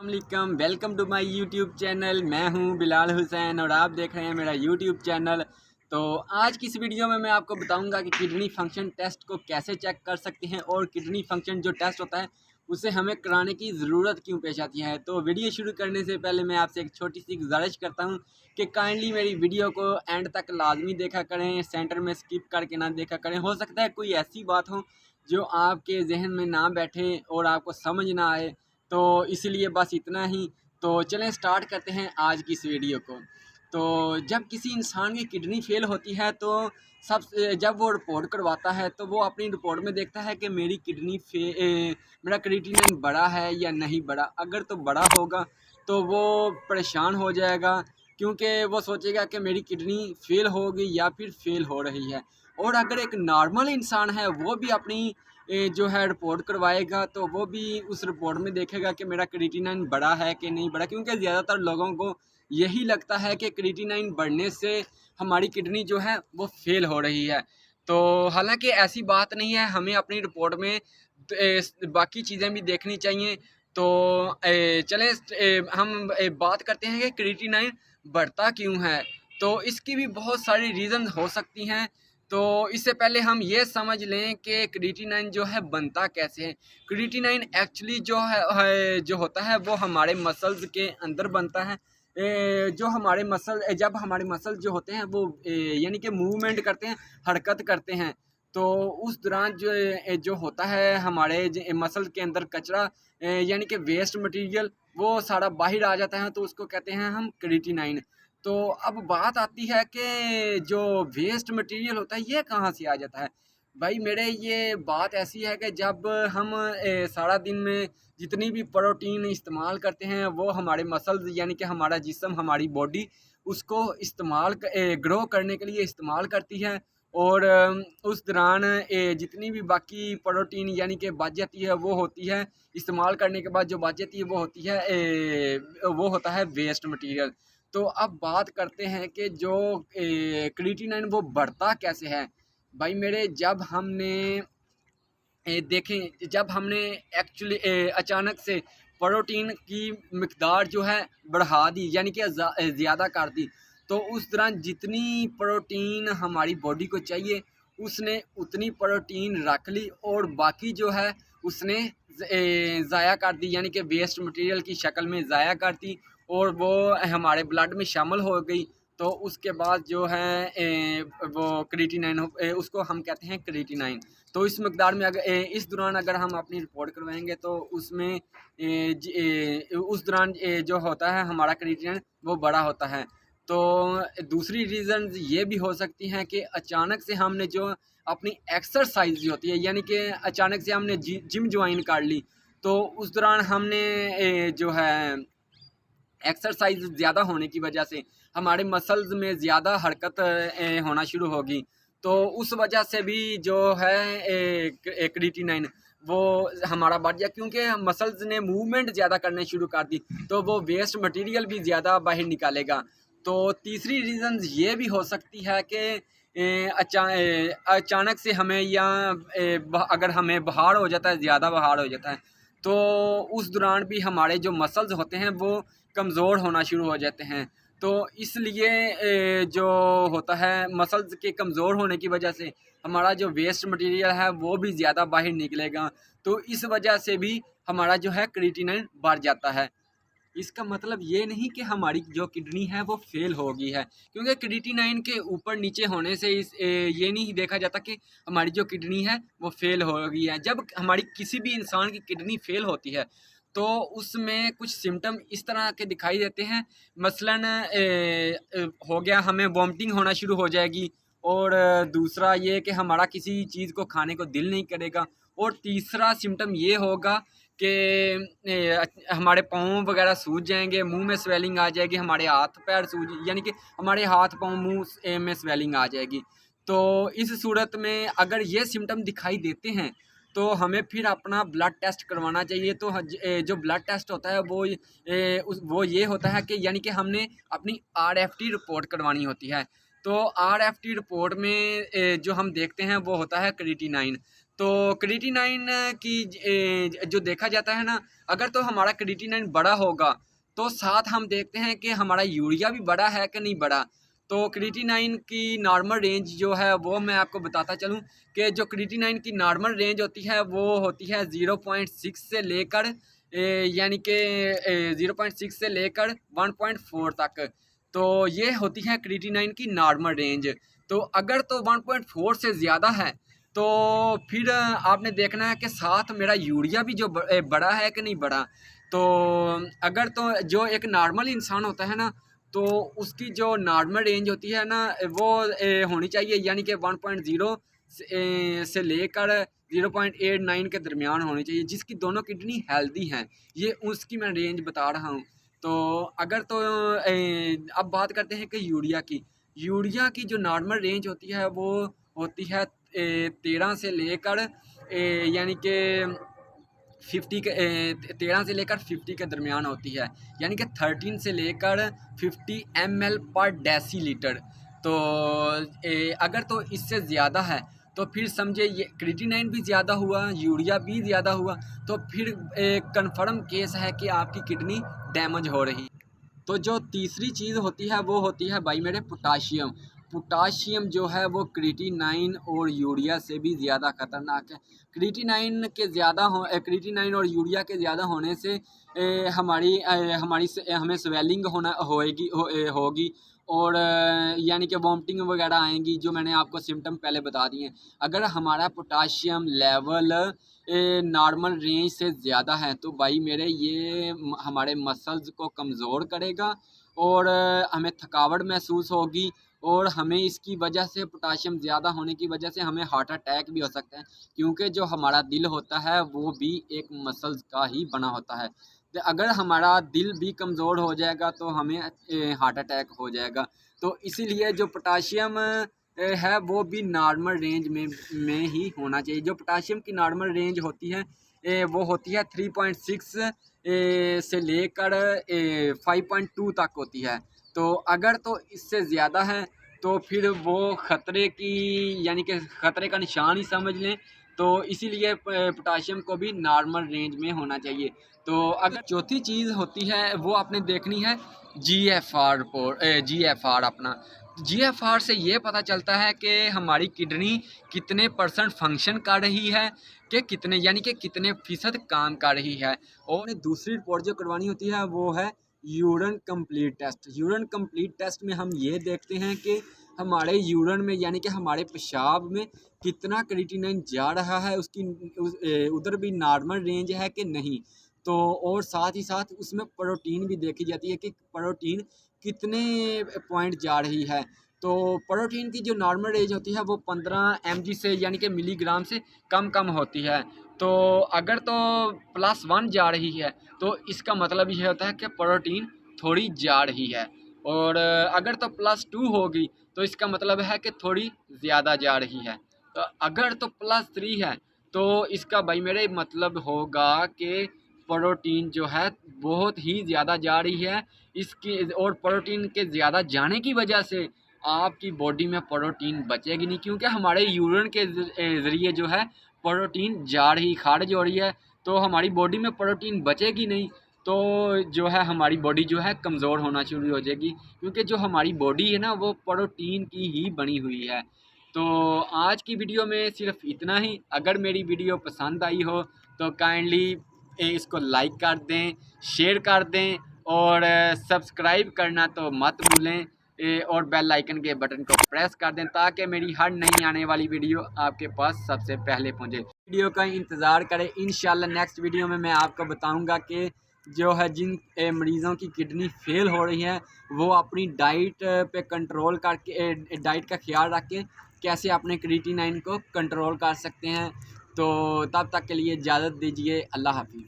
अस्सलामुअलैकुम, welcome to my YouTube channel. मैं हूं बिलाल हुसैन और आप देख रहे हैं मेरा यूट्यूब चैनल। तो आज की इस वीडियो में मैं आपको बताऊंगा कि किडनी फंक्शन टेस्ट को कैसे चेक कर सकते हैं और किडनी फंक्शन जो टेस्ट होता है उसे हमें कराने की ज़रूरत क्यों पेश आती है। तो वीडियो शुरू करने से पहले मैं आपसे एक छोटी सी गुजारिश करता हूं कि काइंडली मेरी वीडियो को एंड तक लाजमी देखा करें, सेंटर में स्किप करके ना देखा करें। हो सकता है कोई ऐसी बात हो जो आपके जहन में ना बैठे और आपको समझ ना आए, तो इसीलिए बस इतना ही। तो चलें स्टार्ट करते हैं आज की इस वीडियो को। तो जब किसी इंसान की किडनी फेल होती है तो जब वो रिपोर्ट करवाता है तो वो अपनी रिपोर्ट में देखता है कि मेरी मेरा क्रिएटिनिन बड़ा है या नहीं बड़ा। अगर तो बड़ा होगा तो वो परेशान हो जाएगा, क्योंकि वो सोचेगा कि मेरी किडनी फेल होगी या फिर फेल हो रही है। और अगर एक नॉर्मल इंसान है वो भी अपनी जो है रिपोर्ट करवाएगा तो वो भी उस रिपोर्ट में देखेगा कि मेरा क्रिएटिनिन बड़ा है कि नहीं बड़ा, क्योंकि ज़्यादातर लोगों को यही लगता है कि क्रिएटिनिन बढ़ने से हमारी किडनी जो है वो फेल हो रही है। तो हालांकि ऐसी बात नहीं है, हमें अपनी रिपोर्ट में बाकी चीज़ें भी देखनी चाहिए। तो चलें हम बात करते हैं कि क्रिएटिनिन बढ़ता क्यों है। तो इसकी भी बहुत सारी रीज़न हो सकती हैं। तो इससे पहले हम ये समझ लें कि क्रिएटिनिन जो है बनता कैसे है। क्रिएटिनिन एक्चुअली जो होता है वो हमारे मसल्स के अंदर बनता है। जो हमारे मसल जब हमारे मसल जो होते हैं वो यानी कि मूवमेंट करते हैं, हरकत करते हैं, तो उस दौरान जो होता है हमारे मसल के अंदर कचरा यानी कि वेस्ट मटेरियल वो सारा बाहर आ जाता है, तो उसको कहते हैं हम क्रिएटिनिन। तो अब बात आती है कि जो वेस्ट मटेरियल होता है ये कहाँ से आ जाता है। भाई मेरे ये बात ऐसी है कि जब हम सारा दिन में जितनी भी प्रोटीन इस्तेमाल करते हैं वो हमारे मसल्स यानी कि हमारा जिस्म, हमारी बॉडी उसको ग्रो करने के लिए इस्तेमाल करती है। और उस दौरान जितनी भी बाकी प्रोटीन यानी कि बच जाती है वो होती है, इस्तेमाल करने के बाद जो बच जाती है वो होती है वो होता है वेस्ट मटेरियल। तो अब बात करते हैं कि जो क्रिएटिनिन वो बढ़ता कैसे है। भाई मेरे जब हमने एक्चुअली अचानक से प्रोटीन की मिकदार जो है बढ़ा दी यानी कि ज़्यादा कर दी, तो उस दौरान जितनी प्रोटीन हमारी बॉडी को चाहिए उसने उतनी प्रोटीन रख ली और बाकी जो है उसने ज़ाया कर दी, यानी कि वेस्ट मटेरियल की शक्ल में ज़ाया कर दी और वो हमारे ब्लड में शामिल हो गई। तो उसके बाद जो है वो क्रिएटिनिन उसको हम कहते हैं क्रिएटिनिन। तो इस मकदार में इस दौरान अगर हम अपनी रिपोर्ट करवाएंगे तो उसमें उस दौरान जो होता है हमारा क्रिएटिनिन वो बड़ा होता है। तो दूसरी रीज़न ये भी हो सकती हैं कि अचानक से हमने जो अपनी एक्सरसाइज होती है यानी कि अचानक से हमने जिम ज्वाइन कर ली, तो उस दौरान हमने जो है एक्सरसाइज ज़्यादा होने की वजह से हमारे मसल्स में ज़्यादा हरकत होना शुरू होगी। तो उस वजह से भी जो है क्रिएटिनिन वो हमारा बढ़ गया, क्योंकि मसल्स ने मूवमेंट ज़्यादा करने शुरू कर दी तो वो वेस्ट मटेरियल भी ज़्यादा बाहर निकालेगा। तो तीसरी रीज़न ये भी हो सकती है कि अचानक से हमें या अगर हमें बुखार हो जाता है, ज़्यादा बुखार हो जाता है, तो उस दौरान भी हमारे जो मसल्स होते हैं वो कमज़ोर होना शुरू हो जाते हैं। तो इसलिए जो होता है मसल्स के कमज़ोर होने की वजह से हमारा जो वेस्ट मटेरियल है वो भी ज़्यादा बाहर निकलेगा, तो इस वजह से भी हमारा जो है क्रिएटिनिन बढ़ जाता है। इसका मतलब ये नहीं कि हमारी जो किडनी है वो फेल हो गई है, क्योंकि क्रिएटिनिन के ऊपर नीचे होने से ये नहीं देखा जाता कि हमारी जो किडनी है वो फेल हो गई है। जब हमारी किसी भी इंसान की किडनी फेल होती है तो उसमें कुछ सिम्टम इस तरह के दिखाई देते हैं, मसलन हो गया हमें वॉमिटिंग होना शुरू हो जाएगी, और दूसरा ये कि हमारा किसी चीज़ को खाने को दिल नहीं करेगा, और तीसरा सिम्टम ये होगा कि हमारे पाँव वगैरह सूज जाएंगे, मुंह में स्वेलिंग आ जाएगी, हमारे हाथ पैर यानी कि हमारे हाथ पाँव मुंह में स्वेलिंग आ जाएगी। तो इस सूरत में अगर ये सिम्टम दिखाई देते हैं तो हमें फिर अपना ब्लड टेस्ट करवाना चाहिए। तो जो ब्लड टेस्ट होता है वो ये होता है कि यानी कि हमने अपनी RFT रिपोर्ट करवानी होती है। तो RFT रिपोर्ट में जो हम देखते हैं वो होता है क्रिएटिनिन। तो क्रिएटिनाइन की जो देखा जाता है ना, अगर तो हमारा क्रिएटिनाइन बड़ा होगा तो साथ हम देखते हैं कि हमारा यूरिया भी बड़ा है कि नहीं बड़ा। तो क्रिएटिनाइन की नॉर्मल रेंज जो है वो मैं आपको बताता चलूँ कि जो क्रिएटिनाइन की नॉर्मल रेंज होती है वो होती है 0.6 से लेकर यानी कि 0.6 से लेकर 1.4 तक। तो ये होती है क्रिएटिनाइन की नॉर्मल रेंज। तो अगर तो 1.4 से ज़्यादा है तो फिर आपने देखना है कि साथ मेरा यूरिया भी जो बड़ा है कि नहीं बड़ा। तो अगर तो जो एक नॉर्मल इंसान होता है ना, तो उसकी जो नॉर्मल रेंज होती है ना वो होनी चाहिए, यानी कि 1.0 से लेकर 0.89 के दरमियान होनी चाहिए, जिसकी दोनों किडनी हेल्दी हैं। ये उसकी मैं रेंज बता रहा हूँ। तो अगर तो अब बात करते हैं कि यूरिया की जो नॉर्मल रेंज होती है वो होती है 13 से लेकर यानी कि 50 के 13 से लेकर 50 के दरमियान होती है, यानी कि 13 से लेकर 50 ml पर डेसीलीटर। तो अगर तो इससे ज़्यादा है तो फिर समझे ये क्रिएटिनाइन भी ज़्यादा हुआ, यूरिया भी ज़्यादा हुआ, तो फिर कन्फर्म केस है कि आपकी किडनी डैमेज हो रही। तो जो तीसरी चीज़ होती है वो होती है भाई मेरे पोटाशियम। पोटाशियम जो है वो क्रिएटिनाइन और यूरिया से भी ज़्यादा खतरनाक है। क्रिएटिनाइन और यूरिया के ज़्यादा होने से हमें स्वेलिंग होगी और यानी कि वॉमिटिंग वगैरह आएंगी, जो मैंने आपको सिम्टम पहले बता दिए हैं। अगर हमारा पोटाशियम लेवल नॉर्मल रेंज से ज़्यादा है तो भाई मेरे ये हमारे मसल्स को कमज़ोर करेगा और हमें थकावट महसूस होगी, और हमें इसकी वजह से पोटाशियम ज़्यादा होने की वजह से हमें हार्ट अटैक भी हो सकता है, क्योंकि जो हमारा दिल होता है वो भी एक मसल्स का ही बना होता है। तो अगर हमारा दिल भी कमज़ोर हो जाएगा तो हमें हार्ट अटैक हो जाएगा। तो इसीलिए जो पोटाशियम है वो भी नॉर्मल रेंज में ही होना चाहिए। जो पोटाशियम की नॉर्मल रेंज होती है वो होती है 3.6 से लेकर 5.2 तक होती है। तो अगर तो इससे ज़्यादा है तो फिर वो ख़तरे की यानी कि ख़तरे का निशान ही समझ लें। तो इसीलिए पोटाशियम को भी नॉर्मल रेंज में होना चाहिए। तो अगर चौथी चीज़ होती है वो आपने देखनी है GFR अपना। GFR से ये पता चलता है कि हमारी किडनी कितने % फंक्शन कर रही है, कि कितने यानी कि कितने फ़ीसद काम कर रही है। और दूसरी रिपोर्ट जो करवानी होती है वो है urine complete test. Urine complete test में हम ये देखते हैं कि हमारे यूरिन में यानी कि हमारे पेशाब में कितना क्रिएटिनाइन जा रहा है, उसकी उधर भी नॉर्मल रेंज है कि नहीं। तो और साथ ही साथ उसमें प्रोटीन भी देखी जाती है कि प्रोटीन कितने पॉइंट जा रही है। तो प्रोटीन की जो नॉर्मल रेंज होती है वो 15 mg से यानी कि मिलीग्राम से कम होती है। तो अगर तो +1 जा रही है तो इसका मतलब ये होता है कि प्रोटीन थोड़ी जा रही है, और अगर तो +2 होगी तो इसका मतलब है कि थोड़ी ज़्यादा जा रही है। तो अगर तो +3 है तो इसका भाई मेरे मतलब होगा कि प्रोटीन जो है बहुत ही ज़्यादा जा रही है इसकी, और प्रोटीन के ज़्यादा जाने की वजह से आपकी बॉडी में प्रोटीन बचेगी नहीं, क्योंकि हमारे यूरिन के ज़रिए जो है प्रोटीन खारिज हो रही है, तो हमारी बॉडी में प्रोटीन बचेगी नहीं। तो जो है हमारी बॉडी जो है कमज़ोर होना शुरू हो जाएगी, क्योंकि जो हमारी बॉडी है ना वो प्रोटीन की ही बनी हुई है। तो आज की वीडियो में सिर्फ इतना ही। अगर मेरी वीडियो पसंद आई हो तो काइंडली इसको लाइक कर दें, शेयर कर दें, और सब्सक्राइब करना तो मत भूलें, और बेल आइकन के बटन को प्रेस कर दें ताकि मेरी हर नई आने वाली वीडियो आपके पास सबसे पहले पहुंचे। वीडियो का इंतज़ार करें। इंशाल्लाह नेक्स्ट वीडियो में मैं आपको बताऊंगा कि जो है जिन मरीज़ों की किडनी फेल हो रही है वो अपनी डाइट पे कंट्रोल करके डाइट का ख्याल रख के कैसे अपने क्रिएटिनाइन को कंट्रोल कर सकते हैं। तो तब तक के लिए इजाज़त दीजिए। अल्लाह हाफ़िज़।